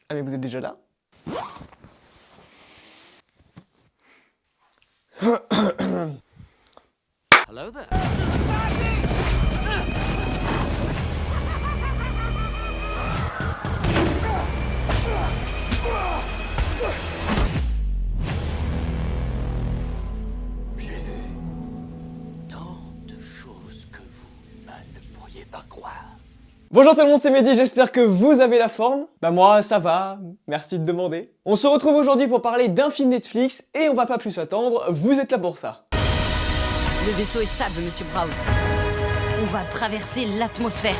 Ah mais vous êtes déjà là? Hello there. J'ai vu tant de choses que vous, humains, ne pourriez pas croire. Bonjour tout le monde, c'est Mehdi, j'espère que vous avez la forme. Bah moi, ça va, merci de demander. On se retrouve aujourd'hui pour parler d'un film Netflix et on va pas plus attendre, vous êtes là pour ça. Le vaisseau est stable, Monsieur Brown. On va traverser l'atmosphère.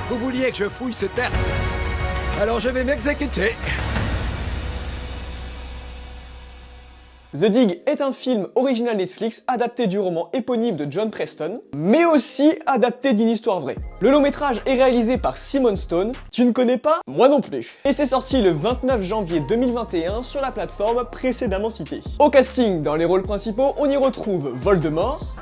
Vous vouliez que je fouille ce tertre? Alors je vais m'exécuter. The Dig est un film original Netflix adapté du roman éponyme de John Preston, mais aussi adapté d'une histoire vraie. Le long métrage est réalisé par Simon Stone, tu ne connais pas? Moi non plus. Et c'est sorti le 29 janvier 2021 sur la plateforme précédemment citée. Au casting, dans les rôles principaux, on y retrouve Voldemort,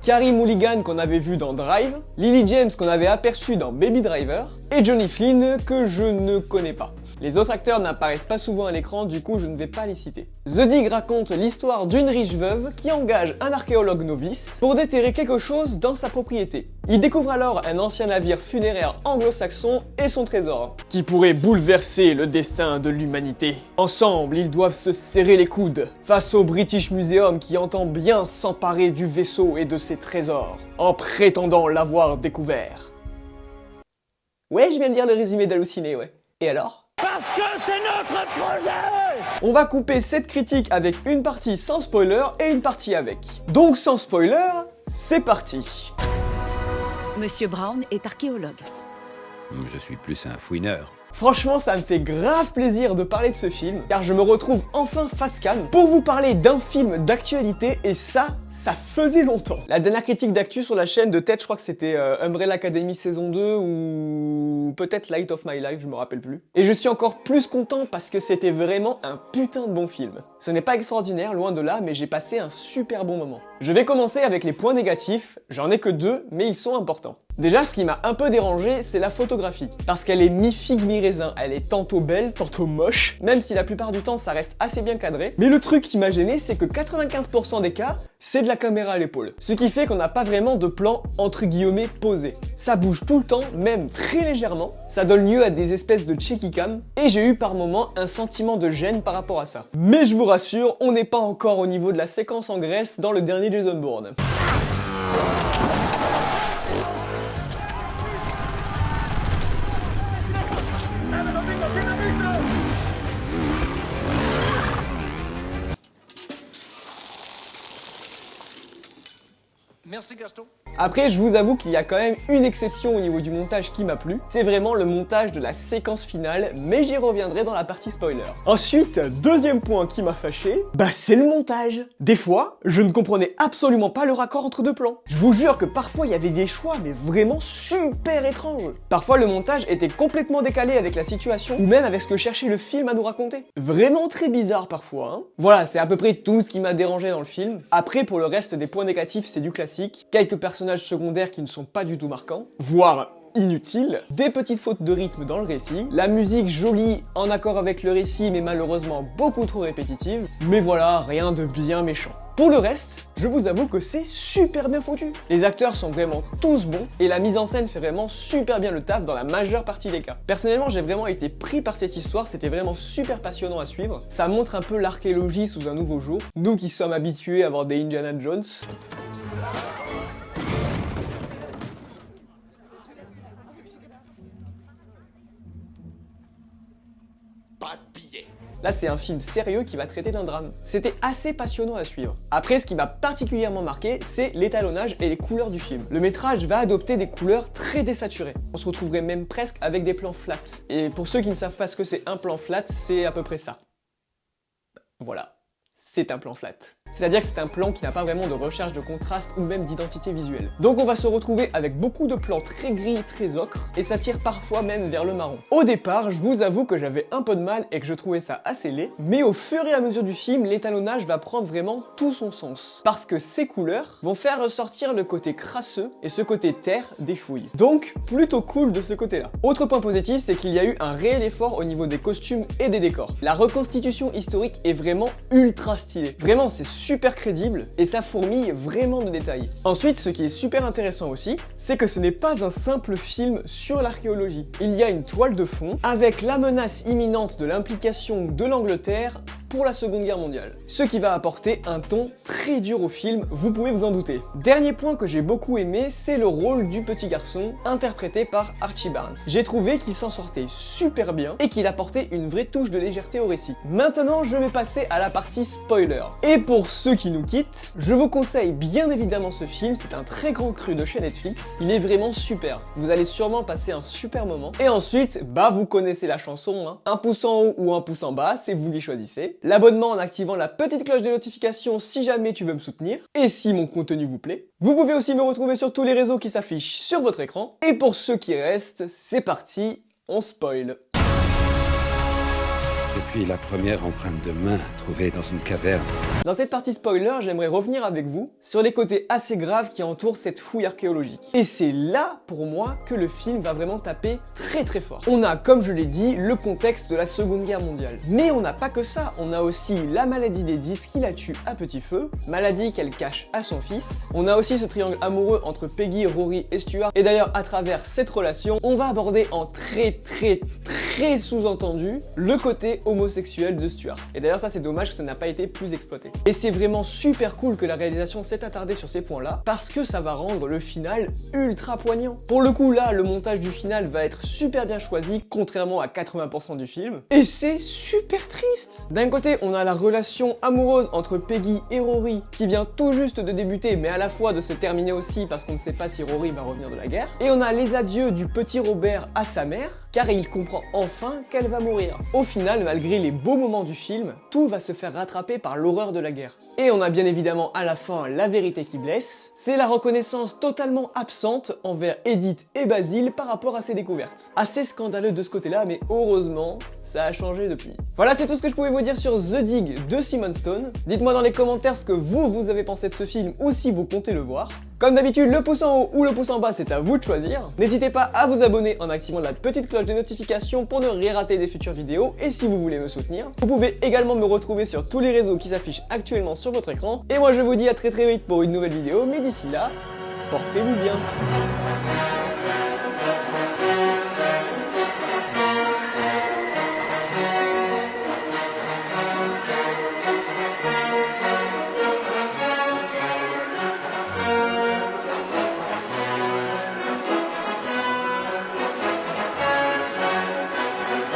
Carey Mulligan qu'on avait vu dans Drive, Lily James qu'on avait aperçu dans Baby Driver, et Johnny Flynn que je ne connais pas. Les autres acteurs n'apparaissent pas souvent à l'écran, du coup je ne vais pas les citer. The Dig raconte l'histoire d'une riche veuve qui engage un archéologue novice pour déterrer quelque chose dans sa propriété. Il découvre alors un ancien navire funéraire anglo-saxon et son trésor, qui pourrait bouleverser le destin de l'humanité. Ensemble, ils doivent se serrer les coudes face au British Museum qui entend bien s'emparer du vaisseau et de ses trésors, en prétendant l'avoir découvert. Ouais, je viens de lire le résumé d'Halluciné, ouais. Et alors ? Parce que c'est notre projet! On va couper cette critique avec une partie sans spoiler et une partie avec. Donc sans spoiler, c'est parti. Monsieur Brown est archéologue. Je suis plus un fouineur. Franchement, ça me fait grave plaisir de parler de ce film, car je me retrouve enfin face cam pour vous parler d'un film d'actualité, et ça faisait longtemps. La dernière critique d'actu sur la chaîne de tête, je crois que c'était Umbrella Academy saison 2 ou peut-être Light of My Life, je me rappelle plus. Et je suis encore plus content parce que c'était vraiment un putain de bon film. Ce n'est pas extraordinaire, loin de là, mais j'ai passé un super bon moment. Je vais commencer avec les points négatifs, j'en ai que deux, mais ils sont importants. Déjà, ce qui m'a un peu dérangé, c'est la photographie. Parce qu'elle est mi-figue, mi-raisin. Elle est tantôt belle, tantôt moche, même si la plupart du temps, ça reste assez bien cadré. Mais le truc qui m'a gêné, c'est que 95% des cas, c'est de la caméra à l'épaule. Ce qui fait qu'on n'a pas vraiment de plan, entre guillemets, posé. Ça bouge tout le temps, même très légèrement. Ça donne lieu à des espèces de shaky cam. Et j'ai eu par moments un sentiment de gêne par rapport à ça. Mais je vous rassure, on n'est pas encore au niveau de la séquence en Grèce dans le dernier Jason Bourne. Merci Gaston. Après, je vous avoue qu'il y a quand même une exception au niveau du montage qui m'a plu. C'est vraiment le montage de la séquence finale, mais j'y reviendrai dans la partie spoiler. Ensuite, deuxième point qui m'a fâché, c'est le montage. Des fois, je ne comprenais absolument pas le raccord entre deux plans. Je vous jure que parfois, il y avait des choix, mais vraiment super étranges. Parfois, le montage était complètement décalé avec la situation, ou même avec ce que cherchait le film à nous raconter. Vraiment très bizarre parfois, hein. Voilà, c'est à peu près tout ce qui m'a dérangé dans le film. Après, pour le reste des points négatifs, c'est du classique. Quelques personnages secondaires qui ne sont pas du tout marquants, voire inutiles, des petites fautes de rythme dans le récit, la musique jolie en accord avec le récit mais malheureusement beaucoup trop répétitive, mais voilà, rien de bien méchant. Pour le reste, je vous avoue que c'est super bien foutu. Les acteurs sont vraiment tous bons et la mise en scène fait vraiment super bien le taf dans la majeure partie des cas. Personnellement, j'ai vraiment été pris par cette histoire, c'était vraiment super passionnant à suivre. Ça montre un peu l'archéologie sous un nouveau jour, nous qui sommes habitués à voir des Indiana Jones. Pas de billets. Là, c'est un film sérieux qui va traiter d'un drame. C'était assez passionnant à suivre. Après, ce qui m'a particulièrement marqué, c'est l'étalonnage et les couleurs du film. Le métrage va adopter des couleurs très désaturées. On se retrouverait même presque avec des plans flats. Et pour ceux qui ne savent pas ce que c'est un plan flat, c'est à peu près ça. Voilà, c'est un plan flat. C'est-à-dire que c'est un plan qui n'a pas vraiment de recherche de contraste ou même d'identité visuelle. Donc on va se retrouver avec beaucoup de plans très gris, très ocre, et ça tire parfois même vers le marron. Au départ, je vous avoue que j'avais un peu de mal et que je trouvais ça assez laid, mais au fur et à mesure du film, l'étalonnage va prendre vraiment tout son sens. Parce que ces couleurs vont faire ressortir le côté crasseux et ce côté terre des fouilles. Donc, plutôt cool de ce côté-là. Autre point positif, c'est qu'il y a eu un réel effort au niveau des costumes et des décors. La reconstitution historique est vraiment ultra stylée. Vraiment, c'est super crédible et ça fourmille vraiment de détails. Ensuite, ce qui est super intéressant aussi, c'est que ce n'est pas un simple film sur l'archéologie. Il y a une toile de fond avec la menace imminente de l'implication de l'Angleterre pour la Seconde Guerre mondiale. Ce qui va apporter un ton très dur au film, vous pouvez vous en douter. Dernier point que j'ai beaucoup aimé, c'est le rôle du petit garçon, interprété par Archie Barnes. J'ai trouvé qu'il s'en sortait super bien et qu'il apportait une vraie touche de légèreté au récit. Maintenant, je vais passer à la partie spoiler. Et pour ceux qui nous quittent, je vous conseille bien évidemment ce film, c'est un très grand cru de chez Netflix. Il est vraiment super. Vous allez sûrement passer un super moment. Et ensuite, bah vous connaissez la chanson, hein. Un pouce en haut ou un pouce en bas, c'est vous qui choisissez. L'abonnement en activant la petite cloche des notifications si jamais tu veux me soutenir, et si mon contenu vous plaît. Vous pouvez aussi me retrouver sur tous les réseaux qui s'affichent sur votre écran. Et pour ceux qui restent, c'est parti, on spoil. Depuis la première empreinte de main trouvée dans une caverne. Dans cette partie spoiler, j'aimerais revenir avec vous sur les côtés assez graves qui entourent cette fouille archéologique. Et c'est là, pour moi, que le film va vraiment taper très très fort. On a, comme je l'ai dit, le contexte de la Seconde Guerre mondiale. Mais on n'a pas que ça, on a aussi la maladie d'Edith qui la tue à petit feu, maladie qu'elle cache à son fils. On a aussi ce triangle amoureux entre Peggy, Rory et Stuart. Et d'ailleurs, à travers cette relation, on va aborder en très sous-entendu le côté homosexuel de Stuart. Et d'ailleurs, ça c'est dommage que ça n'a pas été plus exploité. Et c'est vraiment super cool que la réalisation s'est attardée sur ces points-là, parce que ça va rendre le final ultra poignant. Pour le coup, là, le montage du final va être super bien choisi, contrairement à 80% du film. Et c'est super triste. D'un côté, on a la relation amoureuse entre Peggy et Rory, qui vient tout juste de débuter, mais à la fois de se terminer aussi, parce qu'on ne sait pas si Rory va revenir de la guerre. Et on a les adieux du petit Robert à sa mère, car il comprend enfin qu'elle va mourir. Au final, malgré les beaux moments du film, tout va se faire rattraper par l'horreur de la guerre. Et on a bien évidemment à la fin la vérité qui blesse, c'est la reconnaissance totalement absente envers Edith et Basil par rapport à ces découvertes. Assez scandaleux de ce côté-là, mais heureusement, ça a changé depuis. Voilà, c'est tout ce que je pouvais vous dire sur The Dig de Simon Stone. Dites-moi dans les commentaires ce que vous avez pensé de ce film ou si vous comptez le voir. Comme d'habitude, le pouce en haut ou le pouce en bas, c'est à vous de choisir. N'hésitez pas à vous abonner en activant la petite cloche des notifications pour ne rien rater des futures vidéos. Et si vous voulez me soutenir, vous pouvez également me retrouver sur tous les réseaux qui s'affichent actuellement sur votre écran. Et moi, je vous dis à très vite pour une nouvelle vidéo. Mais d'ici là, portez-vous bien.